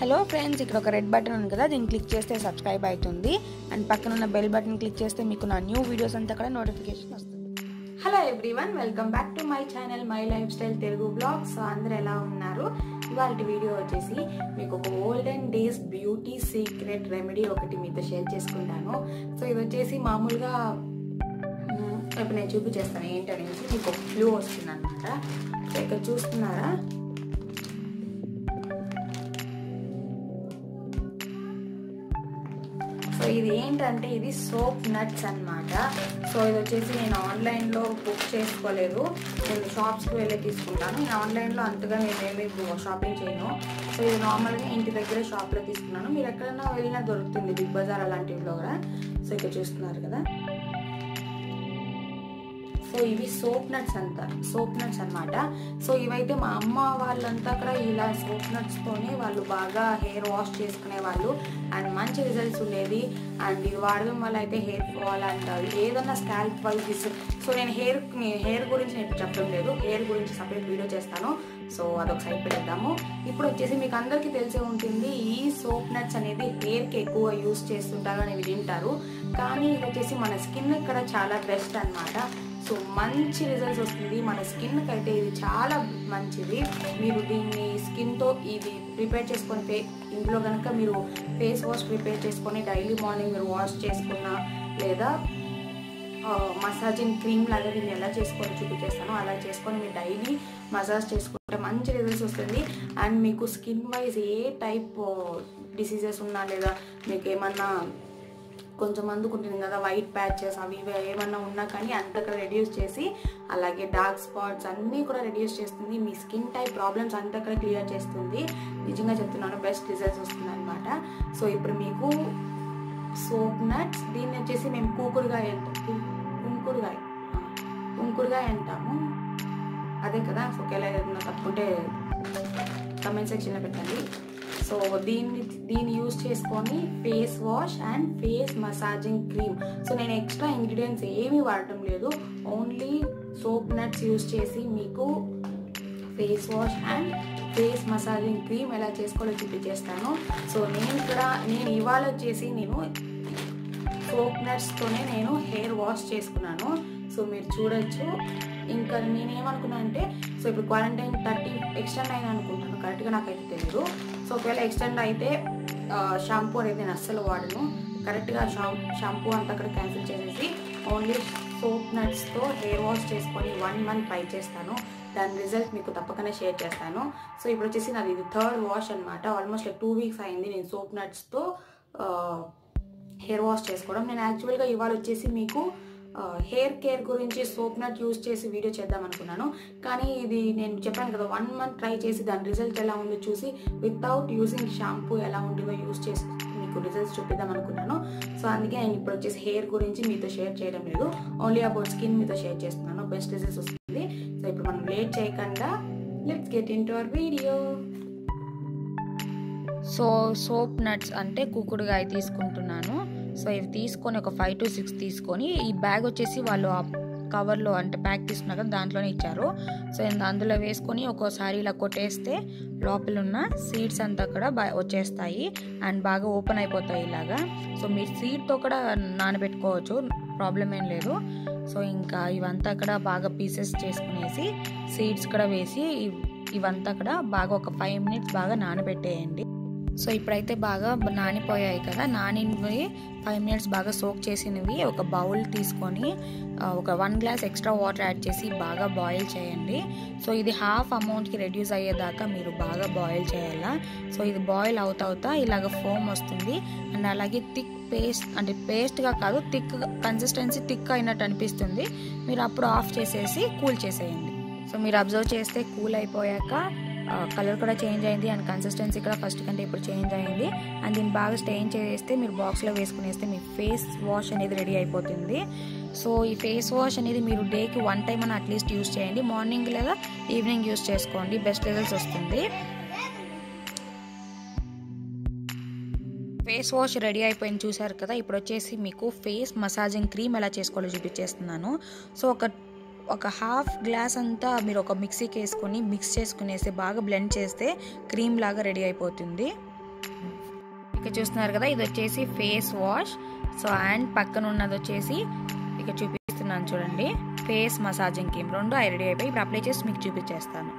Hello friends, ఇక్కడ ఒక red button ఉంది కదా, దీన్ని క్లిక్ చేస్తే సబ్స్క్రైబ్ అవుతుంది. అండ్ పక్కన ఉన్న బెల్ బటన్ క్లిక్ చేస్తే మీకు నా న్యూ వీడియోస్ అంతా కూడా నోటిఫికేషన్ వస్తుంది. Hello everyone, welcome back to my channel my lifestyle Telugu blogs. So అందరూ ఎలా ఉన్నారు? ఇవాళ వీడియో వచ్చేసి మీకు ఒక olden days beauty secret remedy ఒకటి మీతో షేర్ చేసుకుంటాను. సో ఇది వచ్చేసి మామూలుగా ఇప్పుడు నేను చూపించేస్తాను ఏంటనేసి. మీకు ఒక ఫ్లూ వస్తుంది అనమాట. సో ఇక్కడ చూస్తున్నారా, సో ఇది ఏంటంటే ఇది సోప్ నట్స్ అనమాట. సో ఇది వచ్చేసి నేను ఆన్లైన్లో బుక్ చేసుకోలేదు, నేను షాప్స్కి వెళ్ళి తీసుకుంటాను. నేను ఆన్లైన్లో అంతగా నేనేమి షాపింగ్ చేయను. సో ఇది నార్మల్గా ఇంటి దగ్గర షాప్లో తీసుకున్నాను. మీరు ఎక్కడైనా వెళ్ళినా దొరుకుతుంది, బిగ్ బజార్ అలాంటివిలో కూడా. సో ఇక్కడ చూస్తున్నారు కదా, సో ఇవి సోప్ నట్స్ అనమాట. సో ఇవైతే మా అమ్మ వాళ్ళంతా కూడా ఇలా సోప్ నట్స్తోనే వాళ్ళు బాగా హెయిర్ వాష్ చేసుకునే వాళ్ళు అండ్ మంచి రిజల్ట్స్ ఉండేది. అండ్ ఇది వాడడం వల్ల అయితే హెయిర్ ఫాల్ అండ్ ఏదన్నా స్కాల్ప్ వైజ్. సో నేను హెయిర్ గురించి నేను చెప్పడం లేదు, హెయిర్ గురించి సపరేట్ వీడియో చేస్తాను. సో అదొక సైడ్ పెట్టేద్దాము. ఇప్పుడు వచ్చేసి మీకు అందరికీ తెలిసే ఉంటుంది, ఈ సోప్ నట్స్ అనేది హెయిర్కి ఎక్కువ యూస్ చేస్తుంటారు అని వింటారు. కానీ ఇది వచ్చేసి మన స్కిన్ ఇక్కడ చాలా బెస్ట్ అనమాట. సో మంచి రిజల్ట్స్ వస్తుంది మన స్కిన్కి అయితే. ఇది చాలా మంచిది. మీరు దీన్ని స్కిన్తో ఇది ప్రిపేర్ చేసుకొని ఇంట్లో కనుక మీరు ఫేస్ వాష్ ప్రిపేర్ చేసుకొని డైలీ మార్నింగ్ మీరు వాష్ చేసుకున్నా, లేదా మసాజింగ్ క్రీమ్ లాగా దీన్ని ఎలా చేసుకొని చూపించేస్తాను, అలా చేసుకొని మీరు డైలీ మసాజ్ చేసుకుంటే మంచి రిజల్ట్స్ వస్తుంది. అండ్ మీకు స్కిన్ వైజ్ ఏ టైప్ డిసీజెస్ ఉన్నా, లేదా మీకు ఏమన్నా కొంచెం మందుకు ఉంటుంది కదా వైట్ ప్యాచెస్, అవి ఏమన్నా ఉన్నా కానీ అంతగా రెడ్యూస్ చేసి, అలాగే డార్క్ స్పాట్స్ అన్నీ కూడా రెడ్యూస్ చేస్తుంది. మీ స్కిన్ టైప్ ప్రాబ్లమ్స్ అంతా కూడా క్లియర్ చేస్తుంది. నిజంగా చెప్తున్నాను, బెస్ట్ రిజల్ట్స్ వస్తుంది అనమాట. సో ఇప్పుడు మీకు సోప్ నట్స్, దీన్ని వచ్చేసి మేము కుంకుడుగాయ అంటాము, అదే కదా. సో ఒకవేళ ఏదైనా తప్పుంటే కమెంట్ సెక్షన్లో పెట్టండి. సో దీన్ని యూజ్ చేసుకొని face wash and face massaging cream. So నేను ఎక్స్ట్రా ఇంగ్రీడియంట్స్ ఏమీ వాడటం లేదు, ఓన్లీ సోప్ నట్స్ యూజ్ చేసి మీకు face wash and face massaging cream ఎలా చేసుకోవాలో చూపించేస్తాను. సో నేను ఇవాళ వచ్చేసి నేను సోప్ నట్స్తోనే నేను హెయిర్ వాష్ చేసుకున్నాను. సో మీరు చూడొచ్చు. ఇంకా నేనేమనుకున్నాను అంటే, సో ఇప్పుడు క్వారంటైన్ 30 ఎక్స్టెండ్ అయింది అనుకుంటాను, కరెక్ట్గా నాకైతే తెలియదు. సో ఒకవేళ ఎక్స్టెండ్ అయితే షాంపూ అనేది నేను అస్సలు వాడను. కరెక్ట్గా షాంపూ అంతా అక్కడ క్యాన్సిల్ చేసేసి ఓన్లీ సోప్ నట్స్తో హెయిర్ వాష్ చేసుకొని 1 మంత్ ట్రై చేస్తాను. దాని రిజల్ట్ మీకు తప్పకుండా షేర్ చేస్తాను. సో ఇప్పుడు వచ్చేసి నాది ఇది 3rd వాష్ అనమాట. ఆల్మోస్ట్ 2 వీక్స్ అయింది నేను సోప్ నట్స్తో హెయిర్ వాష్ చేసుకోవడం. నేను యాక్చువల్గా ఇవాళ వచ్చేసి మీకు హెయిర్ కేర్ గురించి సోప్ నట్ యూజ్ చేసి వీడియో చేద్దాం అనుకున్నాను. కానీ ఇది నేను చెప్పాను కదా, 1 మంత్ ట్రై చేసి దాని రిజల్ట్ ఎలా ఉందో చూసి వితౌట్ యూజింగ్ షాంపూ ఎలా ఉంటుందో యూజ్ చేసి మీకు రిజల్ట్స్ చూపిద్దాం అనుకున్నాను. సో అందుకే నేను ఇప్పుడు వచ్చేసి హెయిర్ గురించి మీతో షేర్ చేయడం లేదు, ఓన్లీ అబౌట్ స్కిన్ మీతో షేర్ చేస్తున్నాను. బెస్ట్ రిజల్ట్స్ వస్తుంది. సో ఇప్పుడు మనం లేట్ చేయకుండా let's get in to our video. So soap nuts అంటే కుంకుడుగాయ తీసుకుంటున్నాను. సో ఇవి తీసుకొని ఒక 5 to 6 తీసుకొని, ఈ బ్యాగ్ వచ్చేసి వాళ్ళు ఆ కవర్లో అంటే ప్యాక్ తీసుకున్నాక దాంట్లోనే ఇచ్చారు. సో అందులో వేసుకొని ఒక్కోసారి ఇలా కొట్టేస్తే లోపల ఉన్న సీడ్స్ అంతా కూడా వచ్చేస్తాయి అండ్ బాగా ఓపెన్ అయిపోతాయి ఇలాగా. సో మీరు సీడ్తో కూడా నానబెట్టుకోవచ్చు, ప్రాబ్లం ఏం లేదు. సో ఇంకా ఇవంతా కూడా బాగా పీసెస్ చేసుకునేసి సీడ్స్ కూడా వేసి ఇవంతా కూడా బాగా ఒక 5 minutes బాగా నానబెట్టేయండి. సో ఇప్పుడైతే బాగా నానిపోయాయి కదా, నానినవి 5 minutes బాగా సోక్ చేసినవి ఒక బౌల్ తీసుకొని ఒక 1 glass ఎక్స్ట్రా వాటర్ యాడ్ చేసి బాగా బాయిల్ చేయండి. సో ఇది హాఫ్ అమౌంట్కి రెడ్యూస్ అయ్యేదాకా మీరు బాగా బాయిల్ చేయాలా. సో ఇది బాయిల్ అవుతా ఇలాగ ఫోమ్ వస్తుంది. అండ్ అలాగే థిక్ పేస్ట్, అంటే పేస్ట్గా కాదు, థిక్ కన్సిస్టెన్సీ థిక్ అయినట్టు అనిపిస్తుంది. మీరు అప్పుడు ఆఫ్ చేసేసి కూల్ చేసేయండి. సో మీరు అబ్జర్వ్ చేస్తే కూల్ అయిపోయాక కలర్ కూడా చేంజ్ అయింది అండ్ కన్సిస్టెన్సీ కూడా ఫస్ట్ కంటే ఇప్పుడు చేంజ్ అయింది. అండ్ దీన్ని బాగా స్టెయిన్ చేస్తే మీరు బాక్స్లో వేసుకునేస్తే మీ ఫేస్ వాష్ అనేది రెడీ అయిపోతుంది. సో ఈ ఫేస్ వాష్ అనేది మీరు డేకి 1 time అని అట్లీస్ట్ యూస్ చేయండి, మార్నింగ్ లేదా ఈవినింగ్ యూస్ చేసుకోండి, బెస్ట్ రిజల్ట్స్ వస్తుంది. ఫేస్ వాష్ రెడీ అయిపోయింది చూసారు కదా. ఇప్పుడు వచ్చేసి మీకు ఫేస్ మసాజింగ్ క్రీమ్ ఎలా చేసుకోవాలో చూపించేస్తున్నాను. సో ఒక హాఫ్ గ్లాస్ అంతా మీరు ఒక మిక్సీకి వేసుకొని మిక్స్ చేసుకునేసి బాగా బ్లెండ్ చేస్తే క్రీమ్ లాగా రెడీ అయిపోతుంది. ఇక చూస్తున్నారు కదా, ఇది వచ్చేసి ఫేస్ వాష్. సో అండ్ పక్కన ఉన్నది వచ్చేసి ఇక చూపిస్తున్నాను చూడండి, ఫేస్ మసాజింగ్ క్రీమ్. రెండు రెడీ అయిపోయి ఇప్పుడు అప్లై చేసి మీకు చూపించేస్తాను.